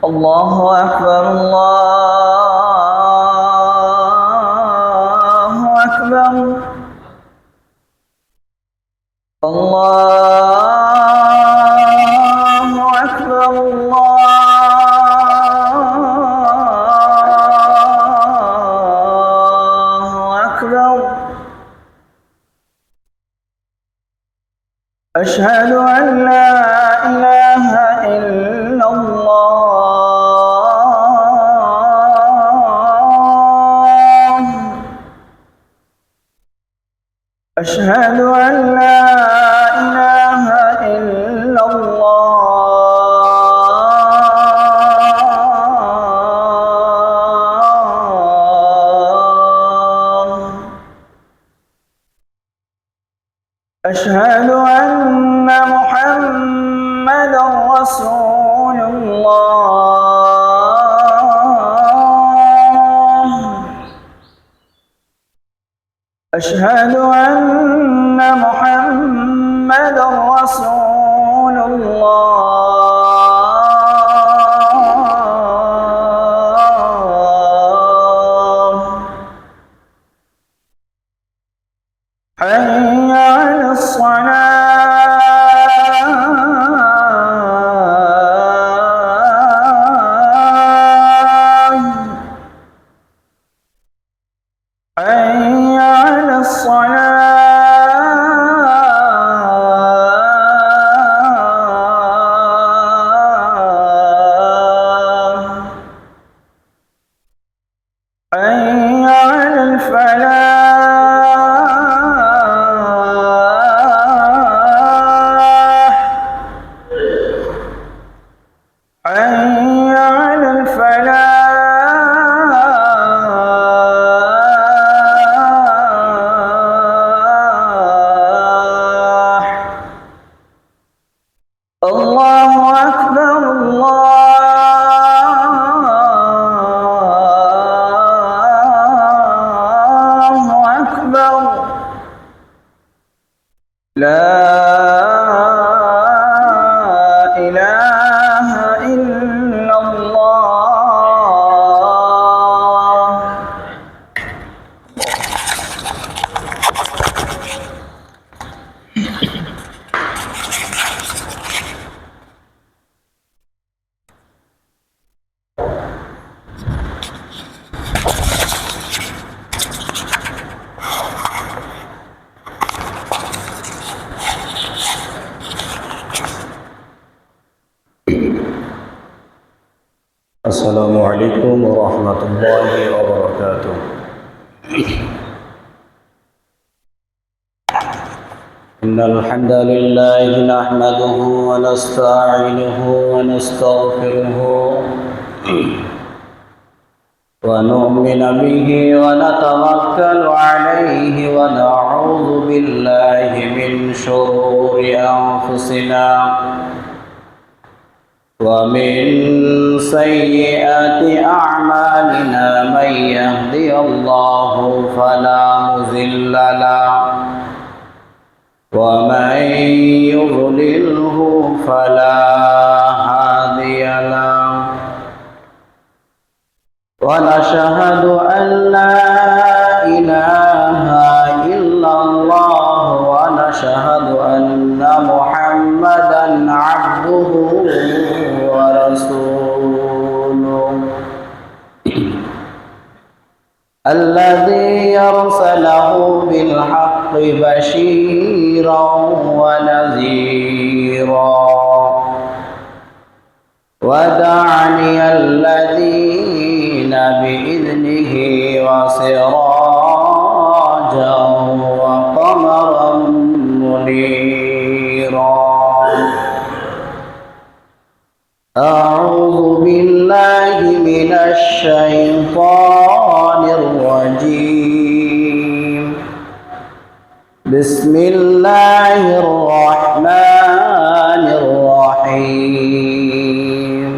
الله أكبر الله أكبر الله أكبر الله أكبر أشهد أن لا إله إلا الله أشهد أن لا إله إلا الله أشهد أن محمدًا رسول الله أشهد أن محمدًا رسول الله حي على الصلاة حي على الصلاة حي على الفلاح حي على الفلاح الله أكبر الله أكبر لا إله إلا الله السلام عليكم ورحمة الله وبركاته. إن الحمد لله نحمده ونستعينه ونستغفره ونؤمن به ونتوكل عليه ونعوذ بالله من شرور أنفسنا ومن سيئات أعمالنا من يهدي الله فلا مضل له ومن يضلله فلا هادي له ونشهد أن لا إله إلا الله ونشهد أن محمدًا عبده ورسوله الذي يرسله بالحق بشيرا ونذيرا وداعيا الذين بإذنه وسراجا وقمرا منيرا أعوذ بالله من الشيطان الرجيم بسم الله الرحمن الرحيم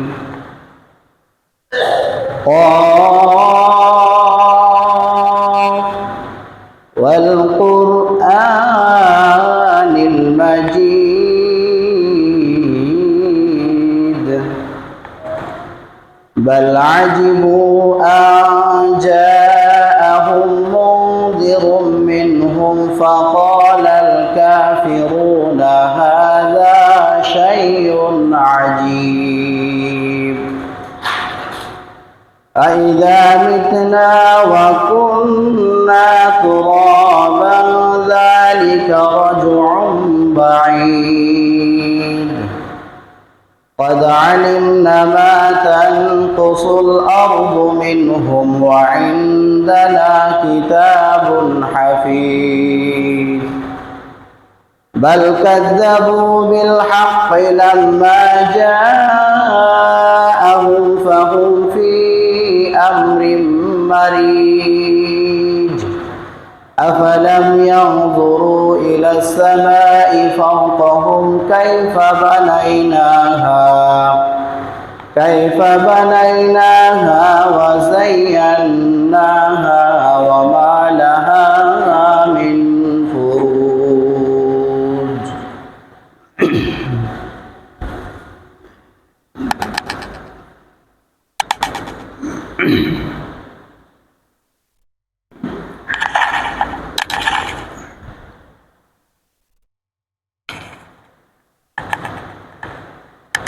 قال بل عجبوا أن جاءهم منذر منهم فقال الكافرون هذا شيء عجيب أإذا متنا وكنا ترابا ذلك رجع بعيد قد علمنا ما تنقص الأرض منهم وعندنا كتاب حفيظ بل كذبوا بالحق لما جاءهم فهم في أمر مريج أفلم ينظروا إلى السماء فوقهم كيف بنيناها وزيناها وما لها من فروج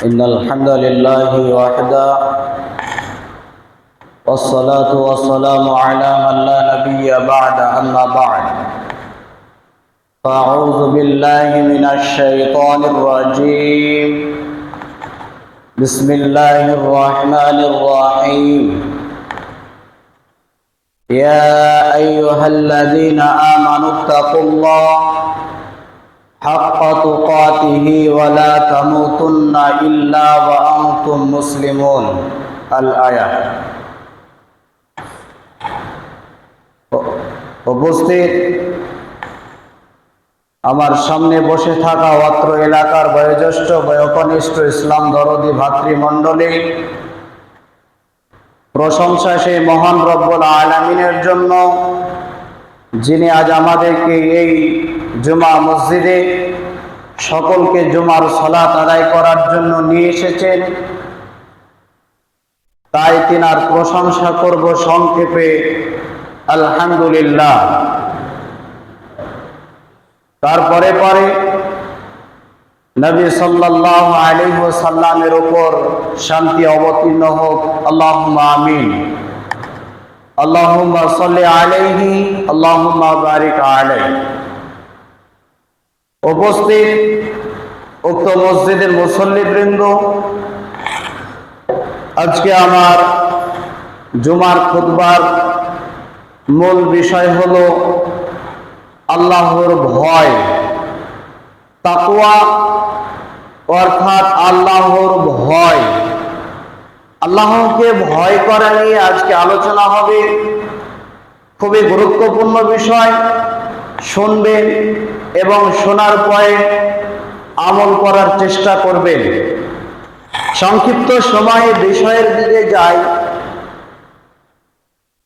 إن الحمد لله وحده والصلاة والسلام على من لا نبي بعد أما بعد فأعوذ بالله من الشيطان الرجيم بسم الله الرحمن الرحيم يا أيها الذين آمنوا اتقوا الله حق تقاته ولا تموتن إلا وأنتم مسلمون الآية উপস্থিত আমার সামনে বসে থাকা অত্র এলাকার বয়োজ্যেষ্ঠ বয়োকনিষ্ঠ ইসলাম দরদি ভাতৃমণ্ডলী, প্রশংসা সেই মহান রব্বুল আলামিনের জন্য যিনি আজ আমাদেরকে এই জুমা মসজিদে সকলকে জুমার সালাত আদায় করার জন্য নিয়ে এসেছেন। তাই তিনার প্রশংসা করব সংক্ষেপে আলহামদুলিল্লাহ। তারপরে নবী সাল্লাল্লাহু আলাইহি ওয়াসাল্লামের উপর শান্তি অবতীর্ণ হোক, আল্লাহুম্মা আমিন। আল্লাহুম্মা সাল্লি আলাইহি আল্লাহুম্মা বারিক আলাইহি। উপস্থিত উক্ত মসজিদের মুসল্লিবৃন্দ, আজকে আমার জুমার খুতবার মূল বিষয় হলো আল্লাহর ভয়, তাকওয়া অর্থাৎ আল্লাহর ভয়। আল্লাহকে ভয় করা নিয়ে আজকে আলোচনা হবে। খুবই গুরুত্বপূর্ণ বিষয়, শুনবেন এবং শোনার পরে আমল করার চেষ্টা করবেন। সংক্ষিপ্ত সময়ে বিষয়ের দিকে যাই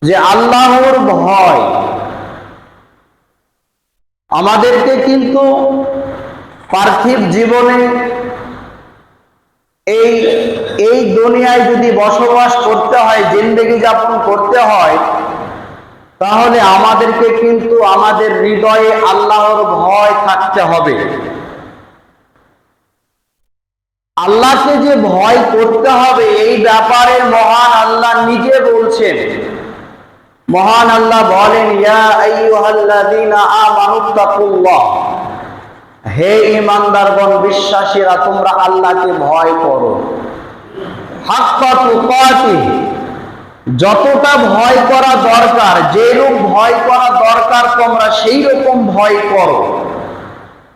যে আল্লাহর ভয় আমাদেরকে কিন্তু পার্থিব জীবনে এই দুনিয়ায় যদি বসবাস করতে হয়, জিন্দেগি যাপন করতে হয়, তাহলে আমাদেরকে কিন্তু আমাদের হৃদয়ে আল্লাহর ভয় থাকতে হবে। আল্লাহকে যে ভয় করতে হবে এই ব্যাপারে মহান আল্লাহ নিজে বলছেন। মহান আল্লাহ বলেন, ইয়া আইয়ুহাল্লাযীনা আমানুত্তাকুল্লাহ, হে ঈমানদারগণ, বিশ্বাসীরা, তোমরা আল্লাহকে ভয় করো। হাক্কা তুকাতিহি, যতটা ভয় করা দরকার, যেরূপ ভয় করা দরকার তোমরা সেই রকম ভয় করো।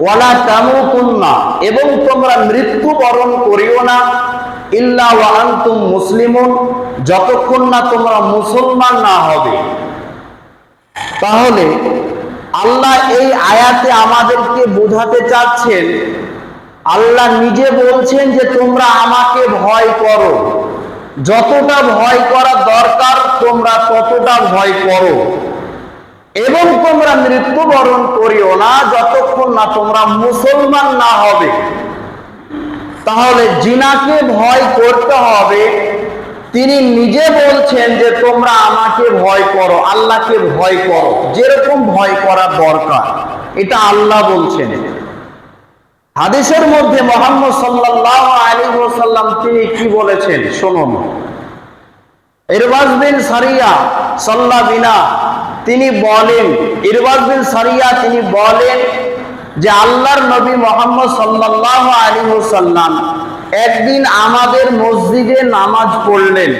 ওয়ালা তামুতুন্না, এবং তোমরা মৃত্যুবরণ করিও না, ইল্লা ওয়া আনতুম মুসলিমুন, যতক্ষণ না তোমরা মুসলমান না হবে। তাহলে আল্লাহ এই আয়াতে আমাদেরকে বোঝাতে চাচ্ছেন, আল্লাহ নিজে বলছেন যে তোমরা আমাকে ভয় করো, যতটা ভয় করা দরকার তোমরা ততটা ভয় করো, এবং তোমরা মৃত্যুবরণ করিও না যতক্ষণ না তোমরা মুসলমান না হবে। তাহলে জিনাকে ভয় করতে হবে, তিনি নিজে বলছেন যে তোমরা আমাকে ভয় করো, আল্লাহকে ভয় করো, যেরকম ভয় করা দরকার, এটা আল্লাহ বলছেন। হাদিসের মধ্যে মুহাম্মদ সাল্লাল্লাহু আলাইহি ওয়াসাল্লাম তিনি কি বলেছেন শুনুন। ইরবাজ বিন সারিয়া সাল্লা বিনা তিনি বলেন, ইরবাজ বিন সারিয়া তিনি বলেন যে আল্লাহর নবী মুহাম্মদ সাল্লাল্লাহু আলাইহি ওয়াসাল্লাম একদিন আমাদের মসজিদে নামাজ পড়লেন।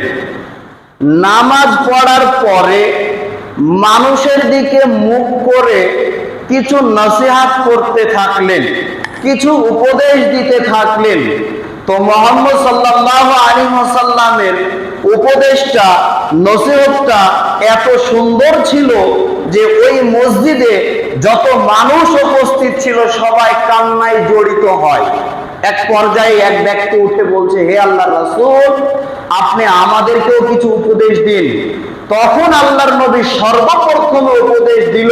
নামাজ পড়ার পরে মানুষের দিকে মুখ করে কিছু নসিহত করতে থাকলেন, কিছু উপদেশ দিতে থাকলেন। তো মুহাম্মদ সাল্লাল্লাহু আলাইহি ওয়াসাল্লামের উপদেশটা, নসিহতটা এত সুন্দর ছিল যে ওই মসজিদে যত মানুষ উপস্থিত ছিল সবাই কান্নায় জড়িত হয়। এক পর্যায়ে এক ব্যক্তি উঠে বলছে, হে আল্লাহর রাসূল, আপনি আমাদেরকেও কিছু উপদেশ দিন। তখন আল্লাহর নবী সর্বপ্রথম উপদেশ দিল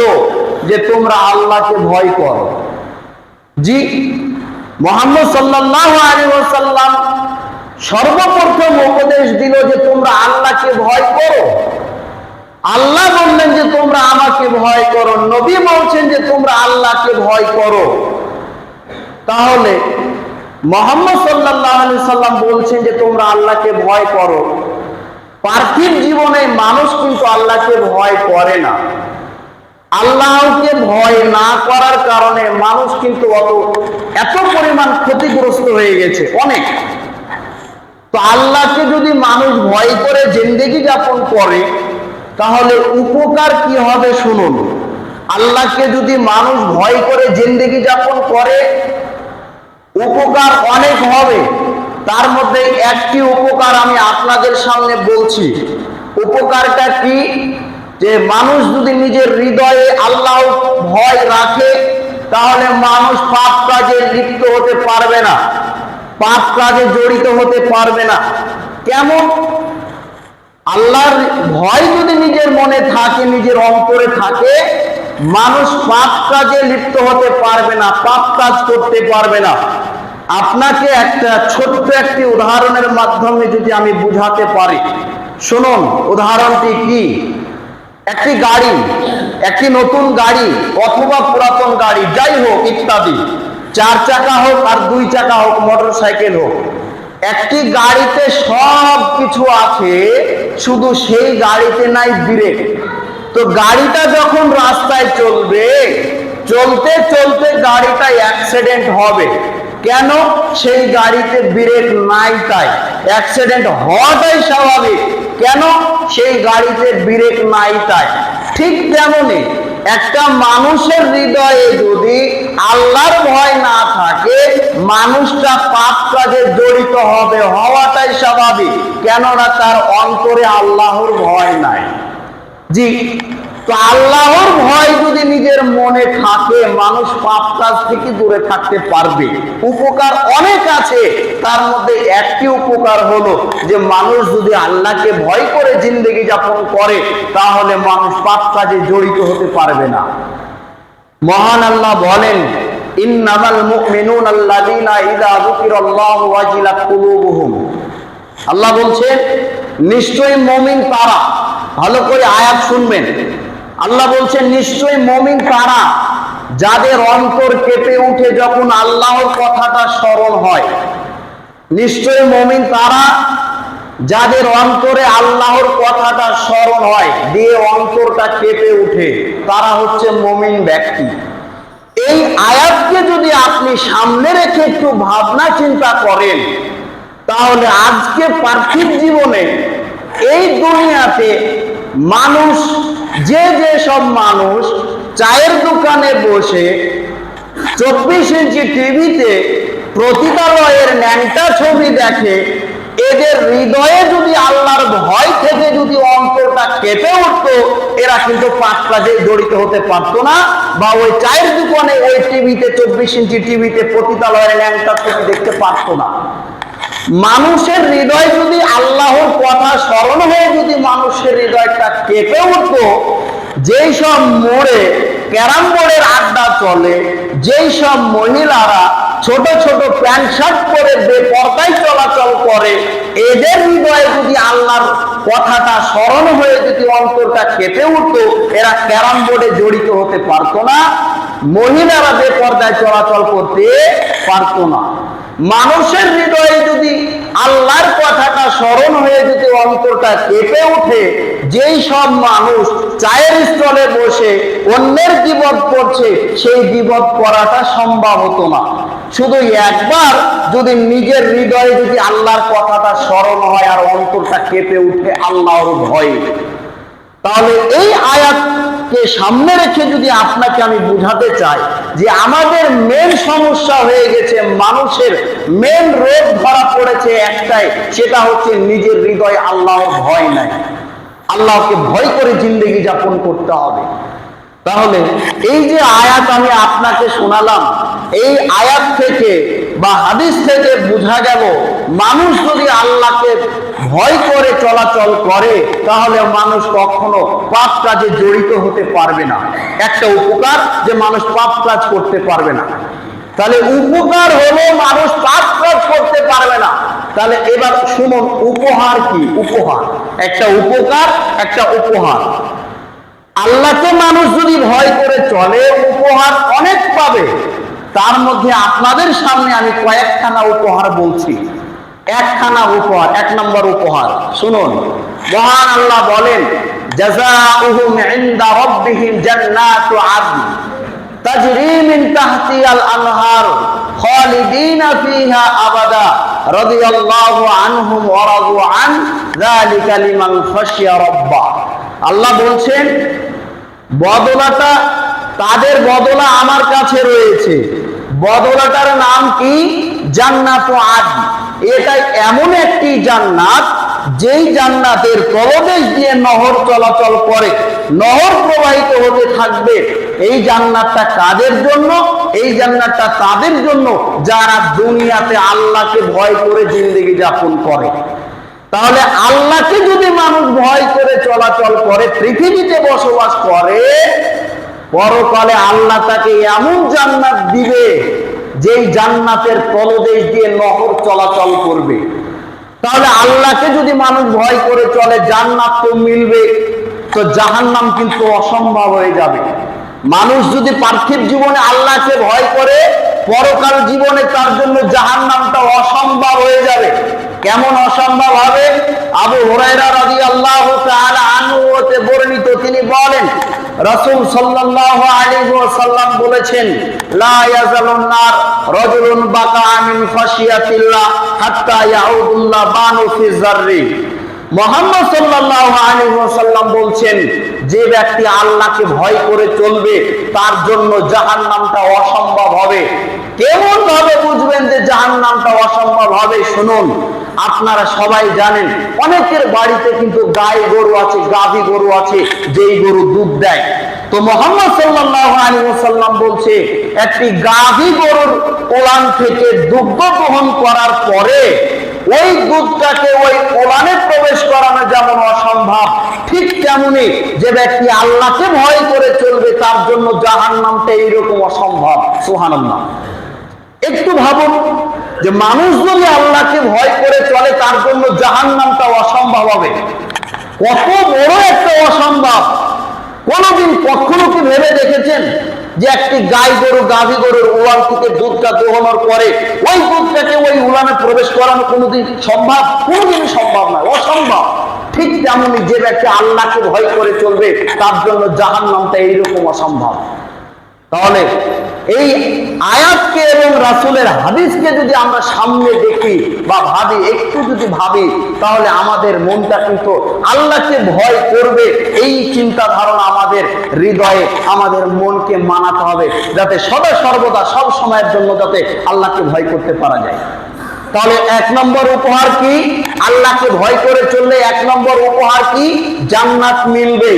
যে তোমরা আল্লাহকে ভয় করো। জি, মুহাম্মদ সাল্লাল্লাহু আলাইহি ওয়াসাল্লাম সর্বপ্রথম উপদেশ দিল যে তোমরা আল্লাহকে ভয় করো। আল্লাহ বললেন যে তোমরা আমাকে ভয় করো, নবী বলছেন যে তোমরা আল্লাহকে ভয় করো। তাহলে মুহাম্মদ সাল্লাল্লাহু আলাইহি সাল্লাম বলছেন যে তোমরা আল্লাহকে ভয় করো। পার্থিব জীবনে মানুষ কিন্তু আল্লাহকে ভয় করে না। আল্লাহকে ভয় না করার কারণে মানুষ কিন্তু এত পরিমাণ ক্ষতিগ্রস্ত হয়ে গেছে অনেক। তো আল্লাহকে যদি মানুষ ভয় করে জিন্দেগি যাপন করে তাহলে উপকার কি হবে শুনুন। আল্লাহকে যদি মানুষ ভয় করে জিন্দেগি যাপন করে উপকার অনেক হবে। তার মধ্যে একটি উপকার আমি আপনাদের সামনে বলছি। উপকারটা কি? যে মানুষ যদি নিজের হৃদয়ে আল্লাহ ভয় রাখে তাহলে মানুষ পাপ কাজে লিপ্ত হতে পারবে না, পাপ কাজে জড়িত হতে পারবে না। কেমন? আল্লাহর ভয় যদি নিজের মনে থাকে, নিজের অন্তরে থাকে, মানুষ পাপ কাজে লিপ্ত হতে পারবে না, পাপ কাজ করতে পারবে না। আপনাকে একটা ছোট্ট একটি উদাহরণের মাধ্যমে যদি আমি বুঝাতে পারি, শুনুন। উদাহরণটি কি? একটি গাড়ি, একটি নতুন গাড়ি অথবা পুরাতন গাড়ি যাই হোক ইত্যাদি, 4 চাকা হোক আর 2 চাকা হোক, মোটর সাইকেল হোক, একটি গাড়িতে সব কিছু আছে, শুধু সেই গাড়িতে নাই ব্রেক। তো গাড়িটা যখন রাস্তায় চলবে, চলতে চলতে গাড়িটা অ্যাক্সিডেন্ট হবে। কেন? সেই গাড়িতে ব্রেক নাই, তাই অ্যাক্সিডেন্ট হওয়াটাই স্বাভাবিক। কেন? সেই গাড়িতে ব্রেক নাই তাই। ঠিক তেমনি একটা মানুষের হৃদয়ে যদি আল্লাহর ভয় না থাকে, মানুষটা পাপ কাজে জড়িত হবে, হওয়াটাই স্বাভাবিক। কেননা তার অন্তরে আল্লাহর ভয় নাই। জি, তো আল্লাহর ভয় যদি নিজের মনে থাকে, মানুষ পাপ কাজ থেকে দূরে থাকতে পারবে। উপকার অনেক আছে, তার মধ্যে একটি উপকার হলো যে মানুষ যদি আল্লাহকে ভয় করে জিন্দেগি যাপন করে তাহলে মানুষ পাপ কাজে জড়িত হতে পারবে না। মহান আল্লাহ বলেন, ইন্নামাল মুমিনুনা আল্লাযীনা ইযা যুকিরাল্লাহু ওয়াজিলাত কুলুবুহুম। আল্লাহ বলছেন নিশ্চয়ই মুমিন তারা, ভালো করে আয়াত শুনবেন। আল্লাহ বলছেন নিশ্চয়ই মুমিন তারা যাদের অন্তর কেঁপে উঠে যখন আল্লাহর কথাটা স্মরণ হয়। নিশ্চয়ই মুমিন তারা যাদের অন্তরে আল্লাহর কথাটা স্মরণ হয়, দিয়ে অন্তরটা কেঁপে উঠে, তারা হচ্ছে মুমিন ব্যক্তি। এই আয়াতকে যদি আপনি সামনে রেখে একটু ভাবনা চিন্তা করেন তাহলে আজকে পার্থিব জীবনে এই দুনিয়াতে মানুষ, যে সব মানুষ চায়ের দোকানে বসে 24 ইঞ্চি টিভিতে পতিতালয়ের ন্যাংটা ছবি দেখে, এদের হৃদয়ে যদি আল্লাহর ভয় থেকে যদি অন্তরটা কেঁপে উঠতো, এরা কিন্তু পাপ কাজে জড়িত হতে পারতো না, বা ওই চায়ের দোকানে ওই টিভিতে 24 ইঞ্চি টিভিতে পতিতালয়ের ন্যাংটা ছবি দেখতে পারতো না। মানুষের হৃদয় যদি আল্লাহর কথা স্মরণ হয়ে যদি মানুষের হৃদয়টা কেঁপে উঠতো, যেই সব মোড়ে ক্যারাম বোর্ডের আড্ডা চলে, যেই সব মহিলারা ছোট ছোট প্যান্ট শার্ট পরে বেপরদায় চলাচল করে, এদের হৃদয়ে যদি আল্লাহর কথাটা স্মরণ হয়ে যদি অন্তরটা কেঁপে উঠতো, এরা ক্যারাম বোর্ডে জড়িত হতে পারতো না, মহিলারা বেপর্দায় চলাচল করতে পারতো না। মানুষের হৃদয়ে যদি আল্লাহর কথাটা স্মরণ হয়ে যদি অন্তরটা কেঁপে উঠে, যেই সব মানুষ চায়ের স্টলে বসে অন্যের বিপদ করছে, সেই বিপদ করাটা সম্ভব হতো না। শুধু একবার যদি নিজের হৃদয়ে যদি আল্লাহর কথাটা স্মরণ হয় আর অন্তরটা কেঁপে উঠে আল্লাহর ভয়ে, তাহলে এই আয়াতকে সামনে রেখে যদি আপনাকে আমি বুঝাতে চাই যে আমাদের মেন সমস্যা হয়ে গেছে, মানুষের মেন রোগ ধরা পড়েছে একটাই, সেটা হচ্ছে নিজের হৃদয়ে আল্লাহর ভয় নাই। আল্লাহকে ভয় করে জিন্দেগি যাপন করতে হবে। তাহলে এই যে আয়াত আমি আপনাকে শোনালাম, এই আয়াত থেকে বা হাদিস থেকে বোঝা গেল মানুষ যদি আল্লাহকে ভয় করে চলাচল করে তাহলে মানুষ কখনো পাপ কাজে জড়িত হতে পারবে না। একটা উপকার যে মানুষ পাপ কাজ করতে পারবে না, তাহলে উপকার হলো মানুষ পাপ কাজ করতে পারবে না। তাহলে এবার শুনুন উপহার কি? উপহার একটা উপকার, একটা উপহার। আল্লাহকে মানুষ যদি ভয় করে চলে উপহার অনেক পাবে। তার মধ্যে আপনাদের সামনে আমি কয়েকখানা উপহার বলছি। একখানা উপহার, এক নম্বর উপহার শুনুন। মহান আল্লাহ বলেন, জাযাউহুম ইনদা রাব্বিহিম জান্নাতু আদন তাজরি মিন তাহতিহাল আনহার খালিদিনা ফিহা আবাদা রাদিয়াল্লাহু আনহুম ওয়া রাদু আন যালিকা লিমান খাশিয়া রাব্বা। আল্লাহ বলছেন বদলাটা, তাদের বদলা আমার কাছে রয়েছে। বদলাটার নাম কি? জান্নাতু আদন। এটা এমন একটি জান্নাত যেই জান্নাতের তলদেশ দিয়ে নহর চলাচল করে, নহর প্রবাহিত হতে থাকবে। এই জান্নাতটা কাদের জন্য? এই জান্নাতটা তাদের জন্য যারা দুনিয়াতে আল্লাহকে ভয় করে জিন্দেগি যাপন করে। তাহলে আল্লাহকে যদি মানুষ ভয় করে চলাচল করে, পৃথিবীতে বসবাস করে, পরকালে আল্লাহ তাকে এমন জান্নাত দিবে যেই জান্নাতের তলদেশ দিয়ে নহর চলাচল করবে। তাহলে আল্লাহকে যদি মানুষ ভয় করে চলে, জান্নাত তো মিলবে, তো জাহান্নাম কিন্তু অসম্ভব হয়ে যাবে। মানুষ যদি পার্থিব জীবনে আল্লাহকে ভয় করে, পরকাল জীবনে তার জন্য জাহান্নামটা অসম্ভব হয়ে যাবে। কেমন অসম্ভব হবে? আবু হুরায়রা রাদিয়াল্লাহু তাআলা আনহু হতে বর্ণিত, তিনি বলেন রাসূল সাল্লাল্লাহু আলাইহি ওয়াসাল্লাম বলেছেন, লা ইয়াজালুন নার রাজুলুন বাকা মিন খাশিয়াতিল্লাহ হাত্তা ইয়াউদুল্লাহ বানু ফি যাররি। মুহাম্মদ সাল্লাল্লাহু আলাইহি ওয়াসাল্লাম বলছেন, যে ব্যক্তি আল্লাহকে ভয় করে চলবে তার জন্য জাহান্নামটা অসম্ভব হবে। কেমন ভাবে বুঝবেন যে জাহান্নামটা অসম্ভব হবে? শুনুন, আপনারা সবাই জানেন অনেকের বাড়িতে কিন্তু গাই গরু আছে, গাভী গরু আছে, যেই গরু দুধ দেয়। তো মুহাম্মদ সাল্লাল্লাহু আলাইহি ওয়াসাল্লাম বলছে, একটি গাভী গরুর ওলান থেকে দুগ্ধ গ্রহণ করার পরে ওই দুধটাকে ওই ওলানে প্রবেশ করানো যেমন অসম্ভব, ঠিক তেমনি যে ব্যক্তি আল্লাহকে ভয় করে চলবে তার জন্য জাহান্নামটা এইরকম অসম্ভব। সুবহানাল্লাহ। একটু ভাবুন যে মানুষ যদি আল্লাহকে ভয় করে চলে তার জন্য জাহান্নামটা অসম্ভব হবে, কত বড় একটা অসম্ভব। কোনদিন কখনো কি ভেবে দেখেছেন যে একটি গাই গরু, গাভী গরুর উলান থেকে দুধটা দোহানোর পরে ওই দুধটাকে ওই উলানে প্রবেশ করানো কোনোদিন সম্ভব? কোনোদিন সম্ভব নয়, অসম্ভব। ঠিক তেমনি যে ব্যক্তি আল্লাহকে ভয় করে চলবে তার জন্য জাহান্নামটা এইরকম অসম্ভব। তাহলে এই আয়াতকে এবং রাসূলের হাদিসকে যদি আমরা সামনে দেখি বা ভাবি, একটু যদি ভাবি, তাহলে আমাদের মনটা কিন্তু আল্লাহকে ভয় করবে এই চিন্তা ধারণা আমাদের হৃদয়ে, আমাদের মনকে মানাতে হবে, যাতে সদা সর্বদা সব সময়ের জন্য যাতে আল্লাহকে ভয় করতে পারা যায়। তাহলে এক নম্বর উপহার কি? আল্লাহকে ভয় করে চললে এক নম্বর উপহার কি? জান্নাত মিলবে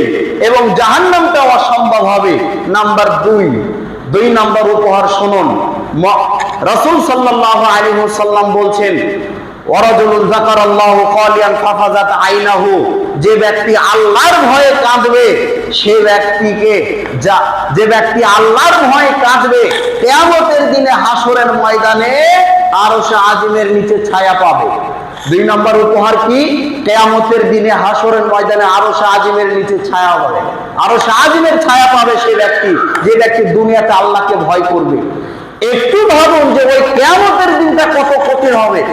এবং জাহান্নামটা অসম্ভব হবে। নাম্বার দুই নম্বর উপহার শুনুন। রাসূল সাল্লাল্লাহু আলাইহি ওয়াসাল্লাম বলছেন, ওয়ারাজুলুন যাকারাল্লাহু খালিয়ান ফাফাজাত আইনাহু, যে ব্যক্তি আল্লাহর ভয়ে কাঁদবে, সে ব্যক্তিকে যে ব্যক্তি আল্লাহর ভয়ে কাঁদবে কিয়ামতের দিনে হাসরের ময়দানে আরশে আজিমের নিচে ছায়া পাবে। দুই নম্বর উপহার কি? কিয়ামতের দিনে হাসরের ময়দানে আরশ আজিমের নিচে ছায়া হবে। আরশ আজিমের ছায়া পাবে সেই ব্যক্তি, যে ব্যক্তি দুনিয়াতে আল্লাহকে ভয় করবে। একটু ভাবুন যে ওই কিয়ামতের দিনটা কত কঠিন হবে।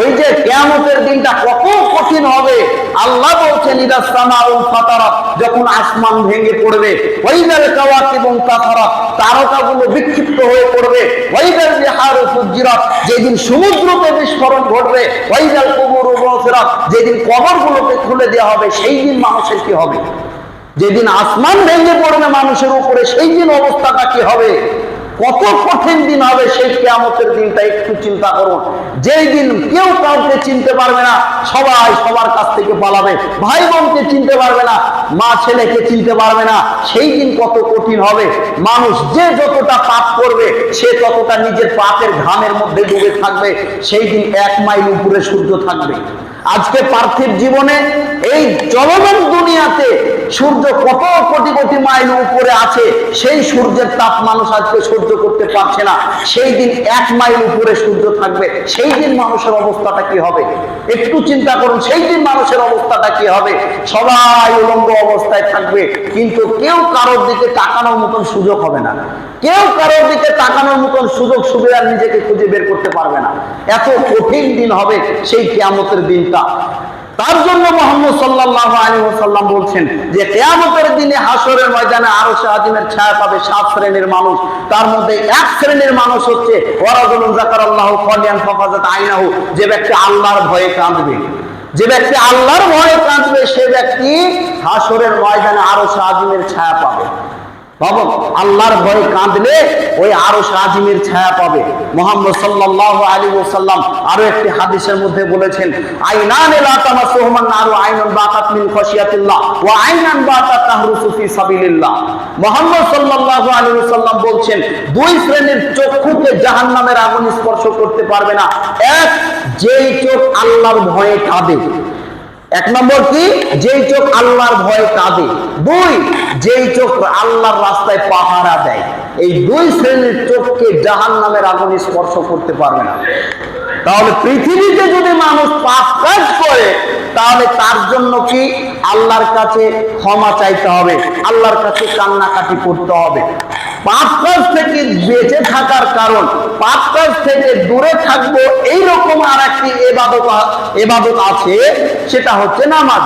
ওই যে কিয়ামতের দিনটা কত কঠিন হবে। আল্লাহ বলছেন ইদা সামাউল ফাতারাত, যখন আসমান ভেঙে পড়বে, ওয়াইদাল কাওয়াকিবুন তাসারাত, তারকাগুলো বিক্ষিপ্ত হয়ে পড়বে, ওয়াইদাল বিহারু ফুজ্জিরাত, যেদিন সমুদ্রতে বিস্ফোরণ ঘটবে, ওয়াইদাল কুবুরু বুসিরাত, যেদিন কবরগুলোকে খুলে দেওয়া হবে, সেই দিন মানুষের কি হবে? যেদিন আসমান ভেঙে পড়বে মানুষের উপরে, সেই দিন অবস্থাটা কি হবে? কত কঠিন দিন হবে সেই কিয়ামতের দিনটা, একটু চিন্তা করুন। যেই দিন কেউ কাউকে চিনতে পারবে না, সবাই সবার কাছ থেকে পালাবে, ভাই বোনকে চিনতে পারবে না, মা ছেলেকে চিনতে পারবে না, সেই দিন কত কঠিন হবে। মানুষ যে যতটা পাপ করবে সে ততটা নিজের পাপের ঘামের মধ্যে ডুবে থাকবে। সেই দিন 1 মাইল উপরে সূর্য থাকবে। আজকে পার্থিব জীবনে এই চলমান দুনিয়াতে সূর্য কত কোটি কোটি মাইল উপরে আছে, সেই সূর্যের তাপ মানুষ আজকে সহ্য করতে পারছে না। সেই দিন 1 মাইল উপরে সূর্য থাকবে, সেই দিন মানুষের অবস্থাটা কি হবে? একটু চিন্তা করুন, সেই দিন মানুষের অবস্থাটা কি হবে? সবাই উলঙ্গ অবস্থায় থাকবে, কিন্তু কেউ কারোর দিকে তাকানোর মতন সুযোগ হবে না। কেউ কারোর দিকে তাকানোর মতন সুযোগ সুবিধা নিজেকে খুঁজে বের করতে পারবে না। এত কঠিন দিন হবে সেই কিয়ামতের দিনটা। তার জন্য মুহাম্মদ সাল্লাল্লাহু আলাইহি ওয়াসাল্লাম বলছেন যে কিয়ামতের দিনে হাসরের ময়দানে আরশ আজিমের ছায়া পাবে 7 শ্রেণীর মানুষ। তার মধ্যে 1 শ্রেণীর মানুষ হচ্ছে ওয়ারাজুলুন যাকারাল্লাহু খালিয়ান ফাফাজাত আইনাহু, যে ব্যক্তি আল্লাহর ভয়ে কাঁদবে। যে ব্যক্তি আল্লাহর ভয়ে কাঁদবে সে ব্যক্তি হাসরের ময়দানে আরশ আজিমের ছায়া পাবে। বাবা, আল্লাহর ভয়ে কাঁদলে ওই আরশ আজিমের ছায়া পাবে। মুহাম্মদ সাল্লাল্লাহু আলাইহি ওয়াসাল্লাম আরো একটি হাদিসের মধ্যে বলেছেন, আইনান লা তামাসসুহুমান নারু আইনুন বাকাত মিন খাশিয়াতিল্লাহ ওয়া আইনান বাকাত তাহরুসু ফি সাবিলিল্লাহ। মুহাম্মদ সাল্লাল্লাহু আলাইহি ওয়াসাল্লাম বলছেন, 2 শ্রেণীর চক্ষুকে জাহান্নামের আগুন স্পর্শ করতে পারবে না। এক, যেই চোখ আল্লাহর ভয়ে কাঁদে। 1 নম্বর কি? যেই চোখ আল্লাহর ভয়ে কাঁদে। 2, যেই চোখ আল্লাহর রাস্তায় পাহারা দেয়। এই 2 শ্রেণীর চোখকে জাহান্নামের আগুন স্পর্শ করতে পারবে না। তাহলে পৃথিবীতে যদি মানুষ পাপ কাজ করে, তাহলে তার জন্য কি আল্লাহর কাছে ক্ষমা চাইতে হবে, আল্লাহর কাছে কান্নাকাটি করতে হবে। পাপ কাজ থেকে বেঁচে থাকার কারণ, পাপ কাজ থেকে দূরে থাকবো, এইরকম আর একটি ইবাদত আছে, সেটা হচ্ছে নামাজ।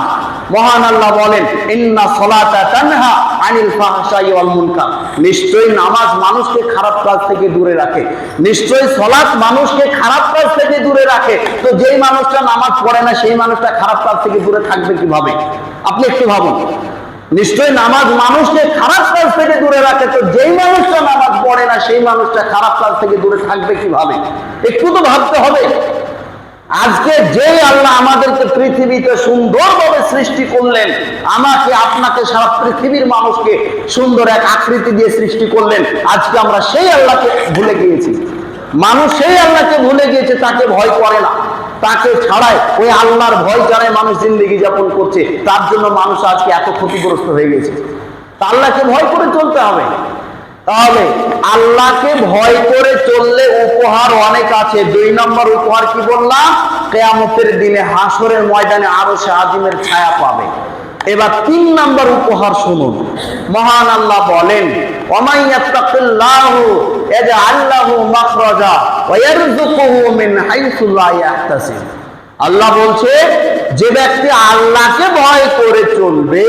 মহান আল্লাহ বলেন, ইন্না সলাতা তানহা আনিল ফাহশাই ওয়াল মুনকার। নিশ্চয়ই নামাজ মানুষকে খারাপ কাজ থেকে দূরে রাখে। নিশ্চয়ই সালাত মানুষকে খারাপ কাজ থেকে দূরে রাখে। তো যেই মানুষটা নামাজ পড়ে না, সেই মানুষটা খারাপ কাজ থেকে দূরে থাকবে কিভাবে? আপনি একটু ভাবুন। নিশ্চয়ই নামাজ মানুষকে খারাপ কাজ থেকে দূরে রাখে, তো যেই মানুষটা নামাজ পড়ে না, সেই মানুষটা খারাপ কাজ থেকে দূরে থাকবে কিভাবে? একটু তো ভাবতে হবে। আজকে যে আল্লাহ আমাদেরকে পৃথিবীতে সুন্দরভাবে সৃষ্টি করলেন, আমাকে আপনাকে সারা পৃথিবীর মানুষকে সুন্দর এক আকৃতি দিয়ে সৃষ্টি করলেন, আজকে আমরা সেই আল্লাহকে ভুলে গিয়েছি। মানুষ সেই আল্লাহকে ভুলে গিয়েছে, তাকে ভয় করে না। তাকে ছাড়াই, ওই আল্লাহর ভয় ছাড়াই মানুষ জিন্দগি যাপন করছে। তার জন্য মানুষ আজকে এত ক্ষতিগ্রস্ত হয়ে গেছে। তা আল্লাহকে ভয় করে চলতে হবে। তাহলে আল্লাহকে ভয় করে চললে উপহার অনেক আছে। 2 নম্বর উপহার কি বললাম? কিয়ামতের দিনে হাসরের ময়দানে আরশে আজিমের ছায়া পাবে। এবার 3 নম্বর উপহার শুনুন। মহান আল্লাহ বলেন, ওয়ামান ইয়াত্তাকিল্লাহু ইয়াজআল লাহু মাখরাজা ওয়া ইয়ারযুকুহু মিন হাইসু লা ইয়াহতাসিব। আল্লাহ বলছে, যে ব্যক্তি আল্লাহকে ভয় করে চলবে,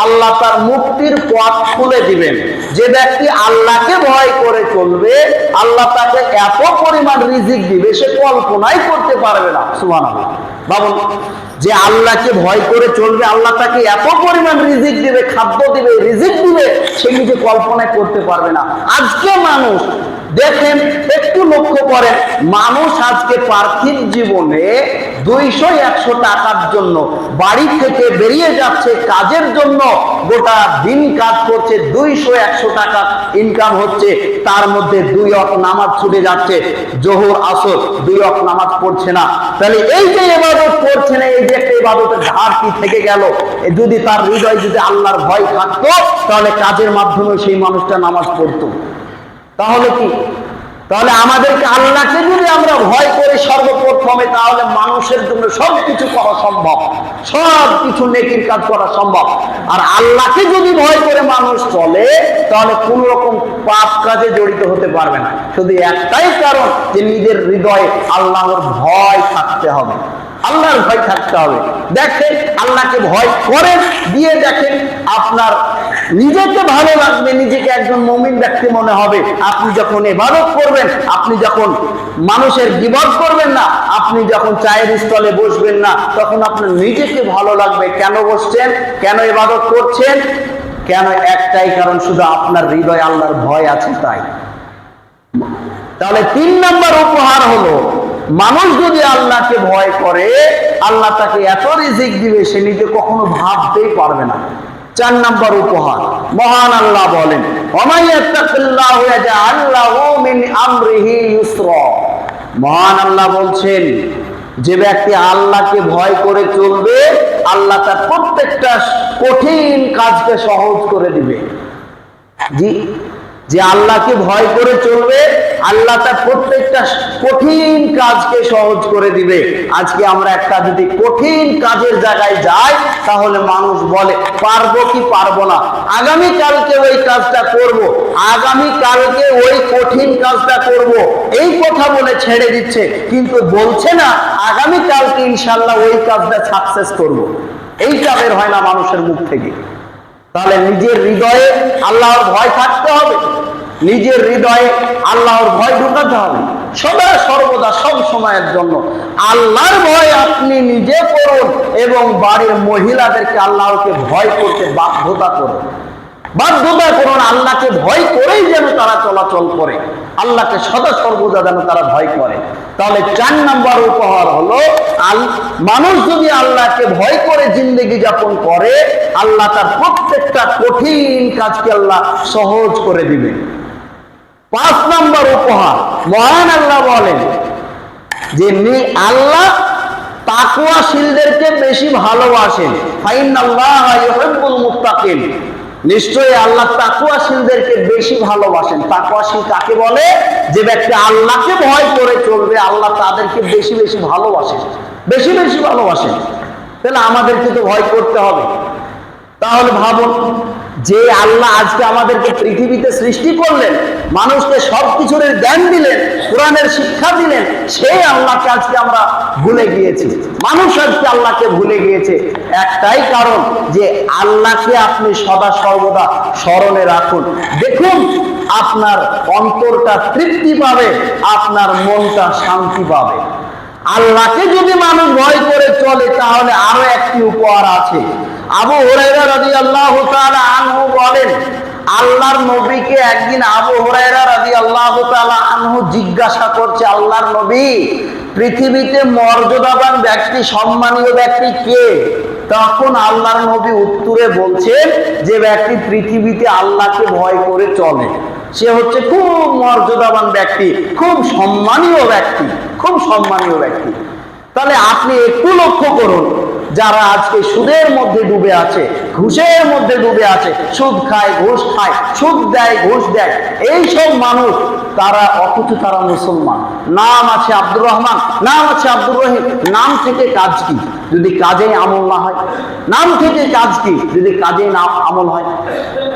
আল্লাহ তার মুক্তির পথ খুলে দিবেন। যে ব্যক্তি আল্লাহকে ভয় করে চলবে, আল্লাহ তাকে এত পরিমাণ রিজিক দিবে সে কল্পনাই করতে পারবে না। সুবহানাল্লাহ। ভাবুন, যে আল্লাহকে ভয় করে চলবে, আল্লাহ তাকে এত পরিমাণ রিজিক দিবে, খাদ্য দিবে, রিজিক দিবে, সে নিজে কল্পনা করতে পারবে না। আজকে মানুষ দেখেন, একটু লক্ষ্য করেন, মানুষ আজকে পার্থিব জীবনে 200-100 টাকার জন্য বাড়ি থেকে বেরিয়ে যাচ্ছে কাজের জন্য, গোটা দিন কাজ করছে, 200-100 টাকা ইনকাম হচ্ছে, তার মধ্যে 2 ওয়াক্ত নামাজ ছুটে যাচ্ছে, জোহর আসর 2 ওয়াক্ত নামাজ পড়ছে না। তাহলে এই যে ইবাদত করছে না, এই যে একটা ইবাদতের ধার কি থেকে গেল? যদি তার হৃদয় যদি আল্লাহর ভয় থাকতো, তাহলে কাজের মাধ্যমে সেই মানুষটা নামাজ পড়তো। তাহলে কি? তাহলে আমাদেরকে আল্লাহকে যদি আমরা ভয় করি সর্বপ্রথমে, তাহলে মানুষের জন্য সবকিছু করা সম্ভব, সবকিছু নেকির কাজ করা সম্ভব। আর আল্লাহকে যদি ভয় করে মানুষ চলে, তাহলে কোন রকম পাপ কাজে জড়িত হতে পারবে না। শুধু একটাই কারণ, যে নিজের হৃদয়ে আল্লাহর ভয় থাকতে হবে, আল্লাহর ভয় থাকতে হবে। দেখেন, আল্লাহকে ভয় করেন, দিয়ে দেখেন আপনার নিজেকে ভালো লাগবে, নিজেকে একজন মুমিন ব্যক্তি মনে হবে। আপনি যখন ইবাদত করবেন, আপনি যখন মানুষের গীবত করবেন না, আপনি যখন চায়ের স্টলে বসবেন না, তখন আপনার নিজেকে ভালো লাগবে। কেন বসছেন, কেন ইবাদত করছেন, কেন? একটাই কারণ, শুধু আপনার হৃদয়ে আল্লাহর ভয় আছে তাই। তাহলে 3 নম্বর উপহার হলো, মানুষ যদি আল্লাহকে ভয় করে, আল্লাহ তাকে এত রিজিক দিবে সে নিজে কখনো ভাবতেই পারবে না। 4 নম্বর উপহার, মহান আল্লাহ বলেন, ওমাইয়াত্তাকিল্লাহু ইয়াজআল লাহু মিন আমরিহি ইউসরা। মহান আল্লাহ বলছেন, যে ব্যক্তি আল্লাহকে ভয় করে চলবে, আল্লাহ তার প্রত্যেকটা কঠিন কাজকে সহজ করে দিবে। জি, যে আল্লাহকে ভয় করে চলবে, আল্লাহ তার প্রত্যেকটা কঠিন কাজকে সহজ করে দিবে। আজকে আমরা একটা যদি কঠিন কাজের জায়গায় যাই, তাহলে মানুষ বলে পারবো কি পারবো না, আগামী কালকে ওই কাজটা করব, আগামী কালকে ওই কঠিন কাজটা করব, এই কথা বলে ছেড়ে দিচ্ছে, কিন্তু বলছে না আগামী কালকে ইনশাআল্লাহ ওই কাজটা সাকসেস করব। এইটা বের হয় না মানুষের মুখ থেকে। তাহলে নিজের হৃদয়ে আল্লাহর ভয় থাকতে হবে, নিজের হৃদয়ে আল্লাহর ভয় ঢুকাতে হবে সদা সর্বদা, সব সময়ের জন্য। আল্লাহর ভয় আপনি নিজে করুন এবং বাড়ির মহিলাদেরকে আল্লাহকে ভয় করতে বাধ্যতা করুন, বাধ্যতা করুন। আল্লাহকে ভয় করেই যেন তারা চলাচল করে, আল্লাহকে সদা সর্বদা যেন তারা ভয় করে। তাহলে 4 নম্বর উপহার হলো, মানুষ যদি আল্লাহকে ভয় করে জিন্দেগি যাপন করে, আল্লাহ তার প্রত্যেকটা কঠিন কাজকে আল্লাহ সহজ করে দিবে। 5 নম্বর উপহার, মহান আল্লাহ বলেন যে আল্লাহ তাকওয়াশীলদেরকে বেশি ভালোবাসেন। ফাইনাল্লাহা ইউহিব্বুল মুত্তাকিন। নিশ্চয়ই আল্লাহ তাকওয়াশীলদেরকে বেশি ভালোবাসেন। তাকওয়াশীল কাকে বলে? যে ব্যক্তি আল্লাহকে ভয় করে চলবে, আল্লাহ তাদেরকে বেশি বেশি ভালোবাসেন, বেশি বেশি ভালোবাসেন। তাহলে আমাদেরকে তো ভয় করতে হবে। তাহলে ভাবুন, যে আল্লাহ আজকে আমাদেরকে পৃথিবীতে সৃষ্টি করলেন, মানুষকে সবকিছুর জ্ঞান দিলেন, কোরআনের শিক্ষা দিলেন, সেই আল্লাহকে আজকে আমরা ভুলে গিয়েছি। মানুষ আজকে আল্লাহকে ভুলে গিয়েছে। একটাই কারণ, যে আল্লাহকে আপনি সদা সর্বদা স্মরণে রাখুন। দেখুন, আপনার অন্তরটা তৃপ্তি পাবে, আপনার মনটা শান্তি পাবে। আল্লাহকে যদি মানুষ ভয় করে চলে, তাহলে আরো একটি উপহার আছে। আবু হুরায়রা রাদিয়াল্লাহু তাআলা আনহু বলেন, আল্লাহর নবীকে একদিন আবু হুরায়রা রাদিয়াল্লাহু তাআলা আনহু জিজ্ঞাসা করছে, আল্লাহর নবী, পৃথিবীতে মর্যাদাবান ব্যক্তি, সম্মানীয় ব্যক্তি কে? তখন আল্লাহর নবী উত্তরে বলছেন, যে ব্যক্তি পৃথিবীতে আল্লাহকে ভয় করে চলে, সে হচ্ছে খুব মর্যাদাবান ব্যক্তি, খুব সম্মানীয় ব্যক্তি, খুব সম্মানীয় ব্যক্তি। তাহলে আপনি একটু লক্ষ্য করুন, যারা আজকে সুদের মধ্যে ডুবে আছে, ঘুষের মধ্যে ডুবে আছে, সুদ খায়, ঘুষ খায়, সুদ দেয়, ঘুষ দেয়, এইসব মানুষ, তারা অথচ তারা মুসলমান। নাম আছে আব্দুর রহমান, নাম আছে আব্দুর রহিম, নাম থেকে কাজ কি যদি কাজে আমল না হয়? নাম থেকে কাজ কি যদি কাজে না আমল হয়?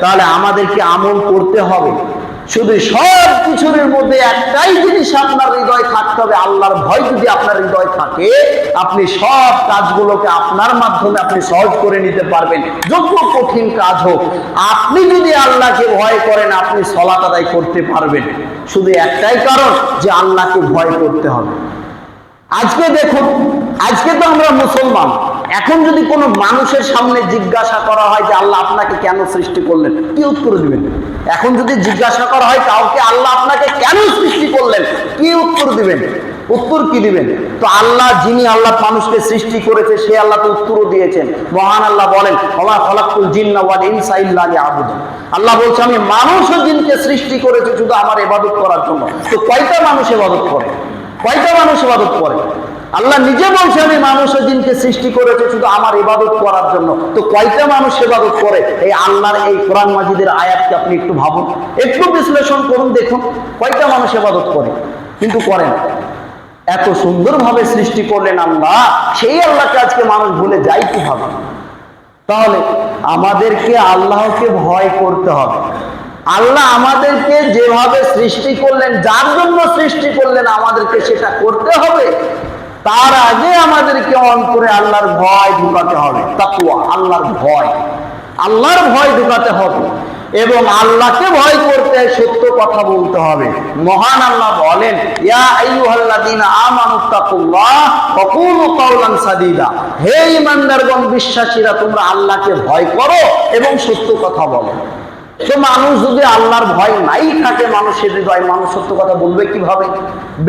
তাহলে আমাদেরকে আমল করতে হবে। শুধু সব কিছুর মধ্যে একটাই জিনিস আপনার হৃদয় থাকতে হবে, আল্লাহর ভয় যদি আপনার হৃদয় থাকে, আপনি সব কাজগুলোকে আপনার মাধ্যমে আপনি সহজ করে নিতে পারবেন। যত কঠিন কাজ হোক, আপনি যদি আল্লাহকে ভয় করেন, আপনি সালাত আদায় করতে পারবেন। শুধু একটাই কারণ, যে আল্লাহকে ভয় করতে হবে। আজকে দেখুন, আজকে তো আমরা মুসলমান, এখন যদি কোনো মানুষের সামনে জিজ্ঞাসা করা হয় যে আল্লাহ আপনাকে কেন সৃষ্টি করলেন, কি উত্তর দিবেন? এখন যদি জিজ্ঞাসা করা হয় কাউকে, আল্লাহ আপনাকে কেন সৃষ্টি করলেন, কি উত্তর দিবেন? উত্তর কি দিবেন? তো আল্লাহ, যিনি আল্লাহ মানুষকে সৃষ্টি করেছে, সে আল্লাহ তো উত্তরও দিয়েছেন। মহান আল্লাহ বলেন, ওমা খালাকতুল জিন্না ওয়াল ইনসা ইল্লা লিয়াবুদুন। আল্লাহ বলছে, আমি মানুষ ও জিনকে সৃষ্টি করেছি শুধু আমার ইবাদত করার জন্য। তো কয়টা মানুষ ইবাদত করে? কয়টা মানুষ ইবাদত করে? আল্লাহ নিজে বলছে আমি মানুষের দিনকে সৃষ্টি করেছে শুধু আমার ইবাদত করার জন্য। তো কয়টা মানুষ ইবাদত করে? এই আল্লাহর এই কোরআন মাজিদের আয়াতকে আপনি একটু ভাবুন, একটু বিশ্লেষণ করুন, দেখুন কয়টা মানুষ ইবাদত করে, কিন্তু করেন। এত সুন্দরভাবে সৃষ্টি করলেন আল্লাহ, সেই আল্লাহকে আজকে মানুষ ভুলে যায় কিভাবে? তাহলে আমাদেরকে আল্লাহকে ভয় করতে হবে। আল্লাহ আমাদেরকে যেভাবে সৃষ্টি করলেন, যার জন্য সৃষ্টি করলেন, আমাদেরকে সেটা করতে হবে। তার আগে আমাদেরকে অন্তরে আল্লাহর ভয় ঢুকাতে হবে। তাকওয়া, আল্লাহর ভয়, আল্লাহর ভয় ঢুকাতে হবে এবং আল্লাহকে ভয় করতে সত্য কথা বলতে হবে। মহান আল্লাহ বলেন, ইয়া আইয়ুহাল্লাযীনা আমানুত্তাকুল্লাহ ওয়া কুলু কাওলান সাদীদা, হে ঈমানদারগণ, বিশ্বাসীরা, তোমরা আল্লাহকে ভয় করো এবং সত্য কথা বলো। তো মানুষ যদি আল্লাহর ভয় নাই থাকে মানুষের হৃদয়, মানুষ সত্য কথা বলবে কিভাবে?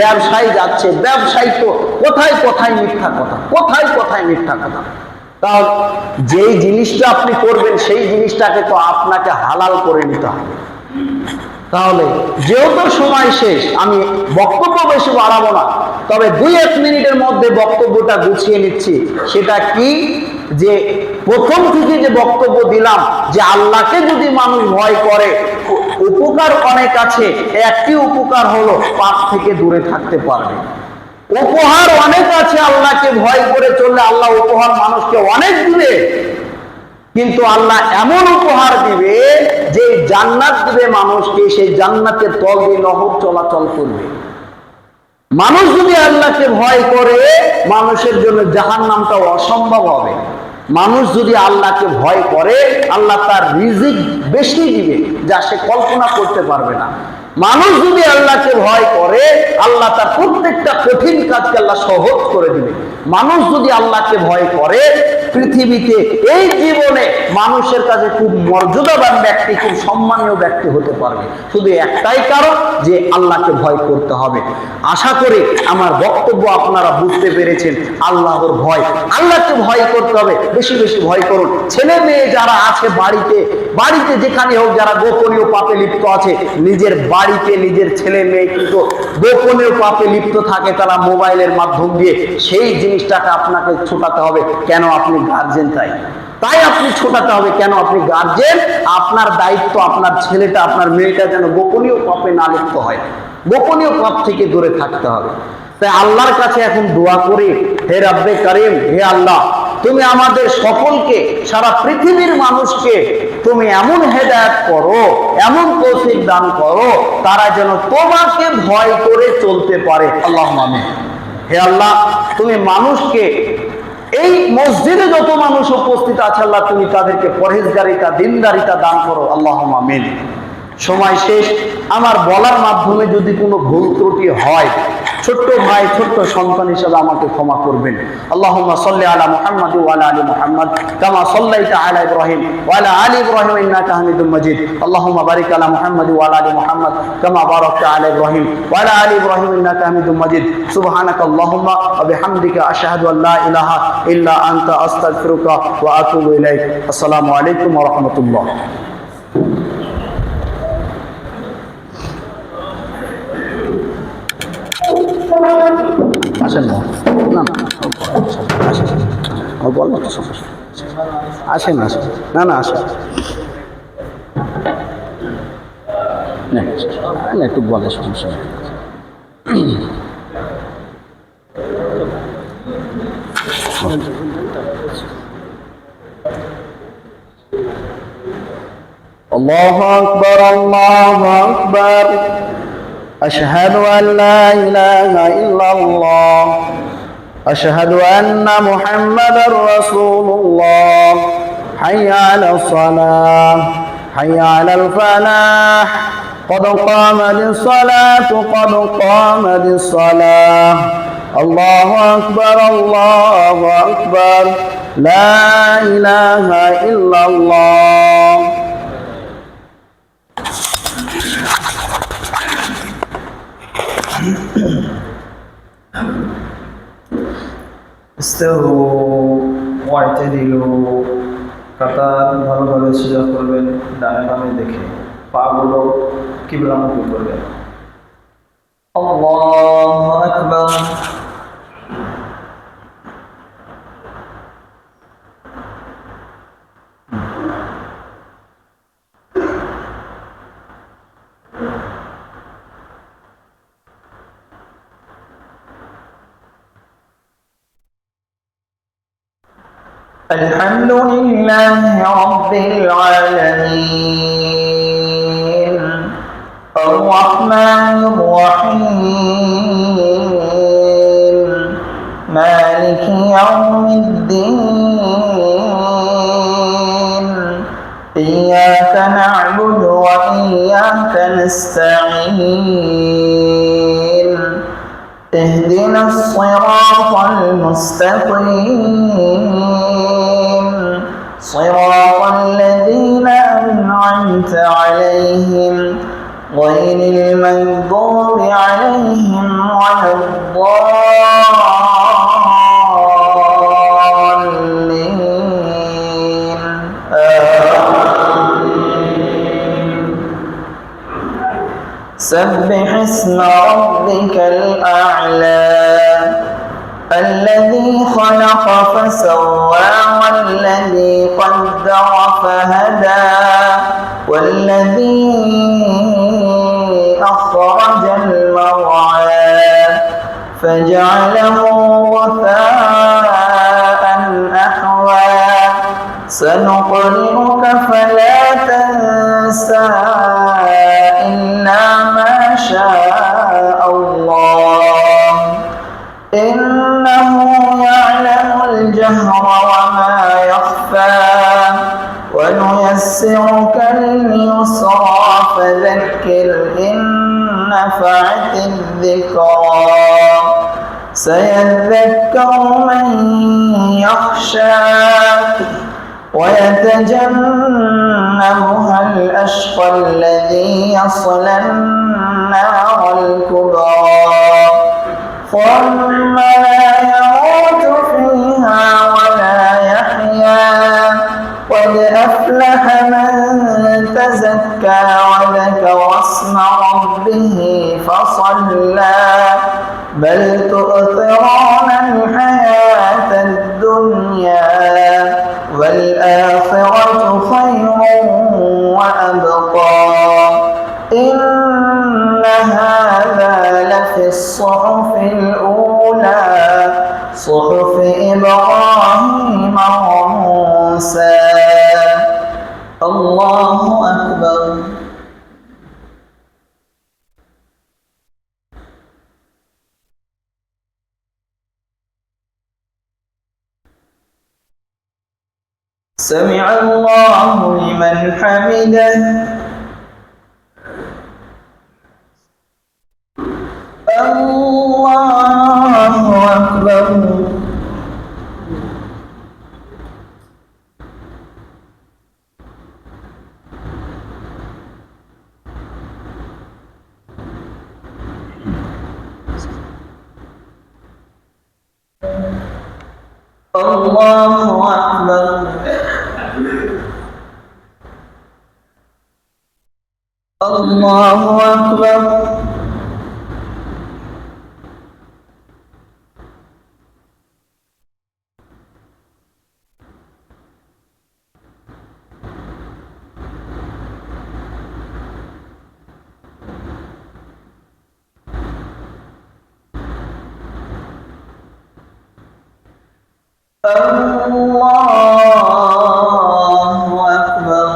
ব্যবসায় যাচ্ছে, ব্যবসায়ী তো কোথায় কোথায় মিথ্যা কথা, কোথায় কোথায় মিথ্যা কথা। তাহলে যেই জিনিসটা আপনি করবেন সেই জিনিসটাকে তো আপনাকে হালাল করে নিতে হবে। তাহলে যেহেতু সময় শেষ, আমি বক্তব্য বেশি বাড়াবো না, তবে 2-1 মিনিটের মধ্যে বক্তব্যটা গুছিয়ে নিচ্ছি। সেটা কি, যে প্রথম থেকে যে বক্তব্য দিলাম যে আল্লাহকে যদি মানুষ ভয় করে উপকার অনেক আছে। একটি উপকার হলো পাপ থেকে দূরে থাকতে পারবে। উপহার অনেক আছে, আল্লাহকে ভয় করে চললে আল্লাহ উপহার মানুষকে অনেক দিবে। কিন্তু আল্লাহ এমন উপহার দিবে যে জান্নাত দিবে মানুষকে, সেই জান্নাতের তল দিয়ে নহর চলাচল করবে। মানুষ যদি আল্লাহকে ভয় করে মানুষের জন্য জাহান্নামটা অসম্ভব হবে। মানুষ যদি আল্লাহকে ভয় করে আল্লাহ তার রিজিক বেশি দিবে, যা সে কল্পনা করতে পারবে না। মানুষ যদি আল্লাহকে ভয় করে আল্লাহ তার প্রত্যেকটা কঠিন কাজকে আল্লাহ সহজ করে দিবে। মানুষ যদি আল্লাহকে ভয় করে পৃথিবীতে এই জীবনে মানুষের কাছে খুব মর্যাদাবান ব্যক্তি, খুব সম্মানীয় ব্যক্তি হতে পারবে। শুধু একটাই কারণ, যে আল্লাহকে ভয় করতে হবে। আশা করি আমার বক্তব্য আপনারা বুঝতে পেরেছেন। আল্লাহর ভয়, আল্লাহকে ভয় করতে হবে, বেশি বেশি ভয় করুন। ছেলে মেয়ে যারা আছে বাড়িতে যেখানে হোক, যারা গোপনীয় পাপে লিপ্ত আছে, নিজের বাড়িতে নিজের ছেলে মেয়ে কিন্তু গোপনীয় পাপে লিপ্ত থাকে, তারা মোবাইলের মাধ্যম দিয়ে, সেই জিনিসটাকে আপনাকে ছোটাতে হবে। কেন? আপনি গার্জেন, তাই আপনি ছোটাতে হবে। কেন? আপনি গার্জেন, আপনার দায়িত্ব আপনার ছেলেটা আপনার মেয়েটা যেন গোপনীয় পাপে না লিপ্ত হয়, গোপনীয় পাপ থেকে দূরে থাকতে হবে। তাই আল্লাহর কাছে এখন দোয়া করি, হে রব্বে কারিম, হে আল্লাহ, তুমি আমাদের সকলকে, সারা পৃথিবীর মানুষকে তুমি এমন হেদায়েত করো, এমন তৌফিক দান করো, তারা যেন তোমাকে ভয় করে চলতে পারে। আল্লাহুম্মা আমিন। হে আল্লাহ, তুমি মানুষকে, এই মসজিদে যত মানুষ উপস্থিত আছে আল্লাহ, তুমি তাদেরকে পরহেজগারিতা, দিনদারিতা দান করো। আল্লাহুম্মা আমিন। সময় শেষ। আমার বলার মাধ্যমে যদি কোনো ভুল ত্রুটি হয়, ছোট্ট ভাই, ছোট্ট সন্তান হিসেবে আমাকে ক্ষমা করবেন। আল্লাহুম্মা সাল্লি আলা মুহাম্মাদ ওয়া আলা আলি মুহাম্মাদ কামা সাল্লাইতা আলা ইব্রাহিম ওয়া আলা আলি ইব্রাহিম ইন্নাকা হামিদুম মাজিদ। আল্লাহুম্মা বারিক আলা মুহাম্মাদ ওয়া আলা আলি মুহাম্মাদ কামা বারাকতা আলা ইব্রাহিম ওয়া আলা আলি ইব্রাহিম ইন্নাকা হামিদুম মাজিদ। সুবহানাকা আল্লাহুম্মা ওয়া বিহামদিকা আশহাদু আল লা ইলাহা ইল্লা আনতা আস্তাগফিরুকা ওয়া আতুবু ইলাইক। আসসালামু আলাইকুম ওয়া রাহমাতুল্লাহ। আসেন না, না না, বল না তো সমস্যা, আসেন আসেন, না না আসেন না, একটু বলে সমস্যা নেই। আল্লাহু আকবার, আল্লাহু আকবার। أشهد أن لا إله إلا الله أشهد أن محمدا رسول الله حي على الصلاة حي على الفلاح قد قامت الصلاة قد قامت الصلاة الله أكبر الله أكبر لا إله إلا الله. استووا واعتدلوا, কাতার ভালোভাবে সোজা করবেন, ডানে বামে দেখে, পাগুলো কিবলামুখী করবেন। আল্লাহু আকবার। الحمد لله رب العالمين الرحمن الرحيم مالك يوم الدين إياك نعبد وإياك نستعين اهدنا الصراط المستقيم صراط الذين أنعمت عليهم غير المغضوب عليهم ولا الضالين سبح اسم ربك الأعلى الذي خلق فسوى والذي قدر فهدى والذي أخرج المرعى فجعله غثاء أحوى سنقرئك فلا تنسى إلا ما شاء الله إنه يعلم الجهر وما يخفى ونيسرك لليسرى فذكر إن نفعت الذكرى سيذكر من يخشى ويتجنبها الأشقى الذي يصلى النار الكبرى ثم لا يموت فيها ولا يحيا قد أفلح من تزكى وذكر اسم ربه فصلى بل تؤثرون الحياة الدنيا والآخرة خير وأبقى إن هذا لفي الصحف الأولى صحف إبراهيم وموسى الله أكبر سمع الله لمن حمده الله أكبر الله أكبر الله أكبر الله أكبر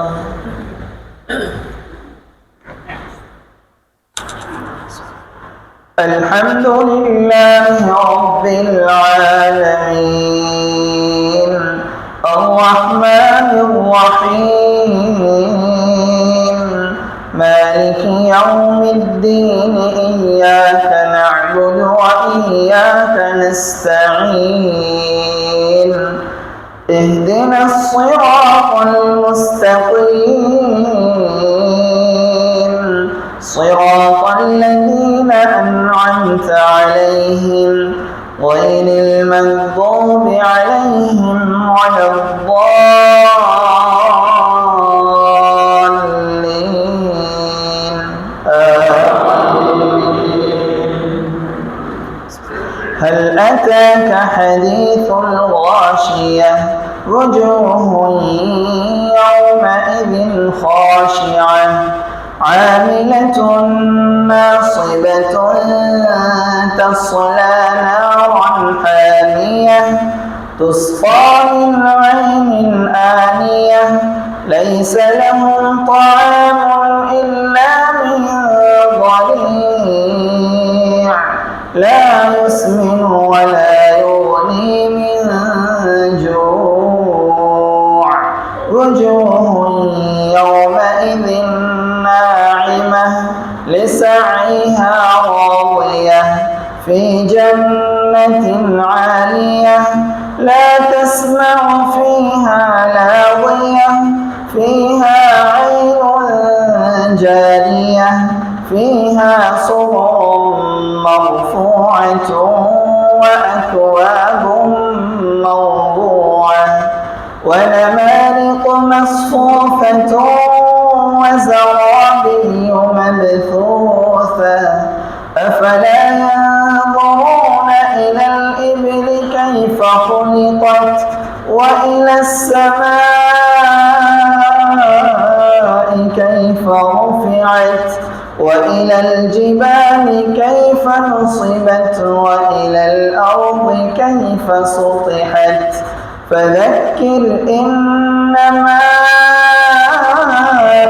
الحمد لله رب العالمين الرحمن الرحيم مالك يوم الدين إياك نعبد وإياك نستعين اهدنا الصراط المستقيم صراط الذين أنعمت عليهم غير المغضوب عليهم ولا الضالين هل أتاك حديث الغاشية وجوه يومئذ خاشعة عاملة ناصبة تصلى نارا حامية تسقى من عين آنية ليس لهم طعام إلا من ضريع لا يسمن ولا يغني من جوع وجوه يومئذ ناعمة لسعيها راضية في جنة عالية لا تسمع فيها لاغية فيها عين جارية فيها سرر مرفوعة وأكواب موضوعة ونمارق مصفوفة وزرابي مبثوثة أفلا ينظرون إلى الإبل كيف خلقت وإلى السماء كيف رفعت وإلى الجبال كيف نصبت وإلى الأرض كيف سطحت فذكر إنما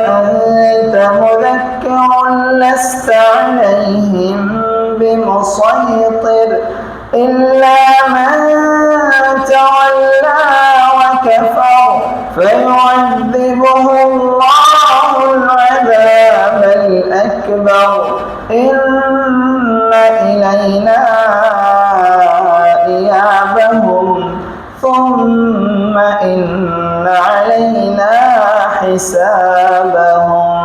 أنت مذكر لست عليهم بمسيطر إلا من تولى وكفر فيعذبه الله العذاب الأكبر إن إلينا إيابهم ثم إن علينا حسابهم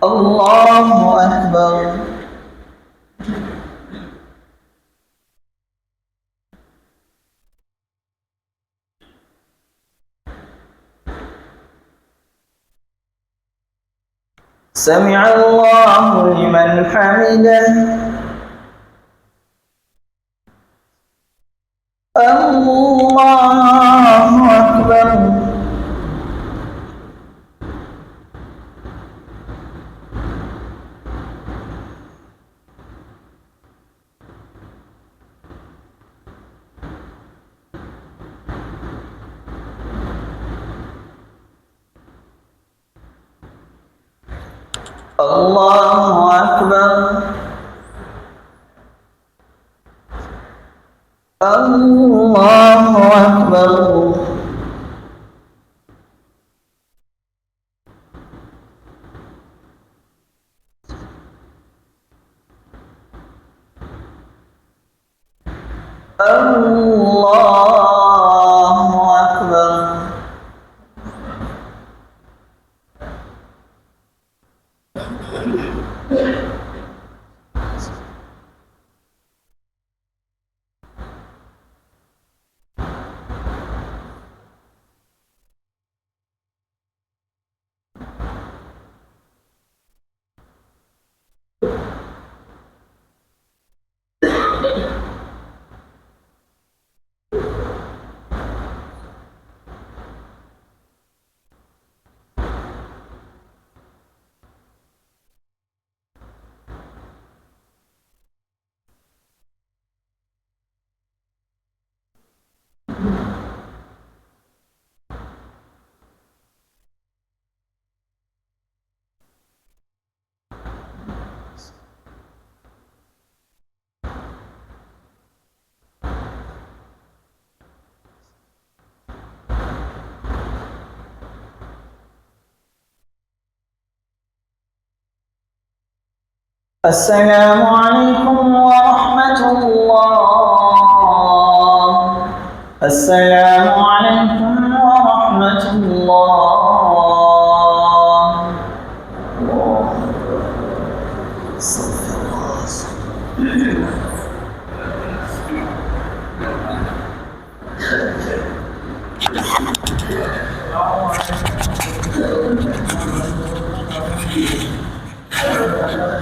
الله أكبر. سمع الله لمن حمده الله أكبر. الله أكبر الله أكبر. الله أكبر. السلام عليكم ورحمة الله. السلام عليكم ورحمة الله. استغفر الله.